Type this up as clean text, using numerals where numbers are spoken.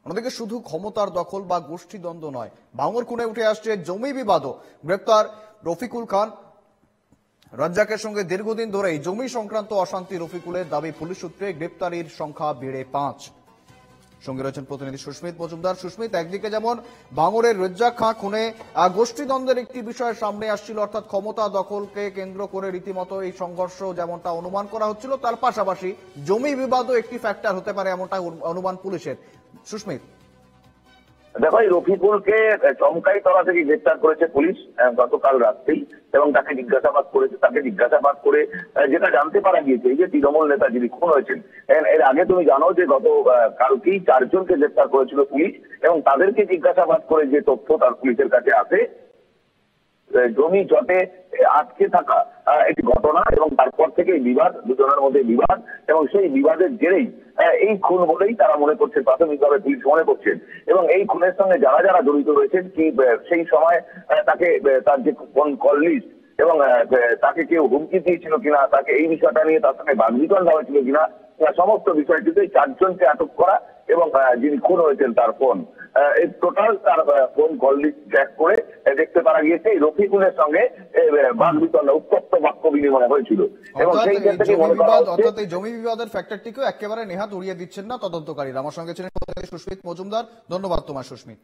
অন্যদিকে শুধু ক্ষমতার দখল বা গোষ্ঠী দ্বন্দ্ব নয়, ভাঙর খুনে উঠে আসছে জমি বিবাদও। গ্রেপ্তার রফিকুল খান। রাজ্জাকের সঙ্গে দীর্ঘদিন ধরেই জমি সংক্রান্ত অশান্তি রফিকুলের দাবি, পুলিশ সূত্রে গ্রেপ্তারির সংখ্যা বেড়ে 5। সঙ্গে রয়েছেন প্রতিনিধি সুস্মিত মজুমদার। সুস্মিত, একদিকে যেমন ভাঙড়ের রাজ্জাক খাঁ খুনে গোষ্ঠীদ্বন্দ্বের একটি বিষয় সামনে আসছিল, অর্থাৎ ক্ষমতা দখলকে কেন্দ্র করে রীতিমতো এই সংঘর্ষ যেমনটা অনুমান করা হচ্ছিল, তার পাশাপাশি জমি বিবাদও একটি ফ্যাক্টর হতে পারে এমনটা অনুমান পুলিশের। সুস্মিত, দেখো, এই রফিকুলকে চমকাই তলা থেকে গ্রেপ্তার করেছে পুলিশ গতকাল রাত্রেই, এবং তাকে জিজ্ঞাসাবাদ করে যেটা জানতে পারা গিয়েছে, এই যে তৃণমূল নেতা যিনি খুন হয়েছেন, এর আগে তুমি জানো যে গত কালকেই 4 জনকে গ্রেপ্তার করেছিল পুলিশ, এবং তাদেরকে জিজ্ঞাসাবাদ করে যে তথ্য তার পুলিশের কাছে আসে, জমি জটে আটকে থাকা একটি ঘটনা, এবং তারপর থেকে বিবাদ, দুজনের মধ্যে বিবাদ, এবং সেই বিবাদের জেরেই এই খুন বলেই তারা মনে করছে, প্রাথমিকভাবে পুলিশ মনে করছেন। এবং এই খুনের সঙ্গে যারা যারা জড়িত রয়েছেন, কি সেই সময় তাকে তার যে কল লিস্ট, এবং তাকে কেউ হুমকি দিয়েছিল কিনা, তাকে এই বিষয়টা নিয়ে তার সঙ্গে বাগবিতণ্ডা হয়েছিল কিনা, সমস্ত বিষয়টিতে 4 জনকে আটক করা, এবং যিনি খুন হয়েছেন তার ফোন, এই টোটাল তার ফোন কল লিস্ট ট্র্যাক করে দেখতে পারা গিয়েছে এই রফিকুলের সঙ্গে বাগবিতণ্ডা, উত্তপ্ত বাক্য বিনিময় হয়েছিল। এবং সেই ক্ষেত্রে মনে করা হচ্ছে অর্থাৎ এই জমি বিবাদের ফ্যাক্টরটিকেও একেবারে নেহাত উড়িয়ে দিচ্ছেন না তদন্তকারীরা। আমার সঙ্গে ছিলেন সুস্মিত মজুমদার। ধন্যবাদ তোমার, সুস্মিত।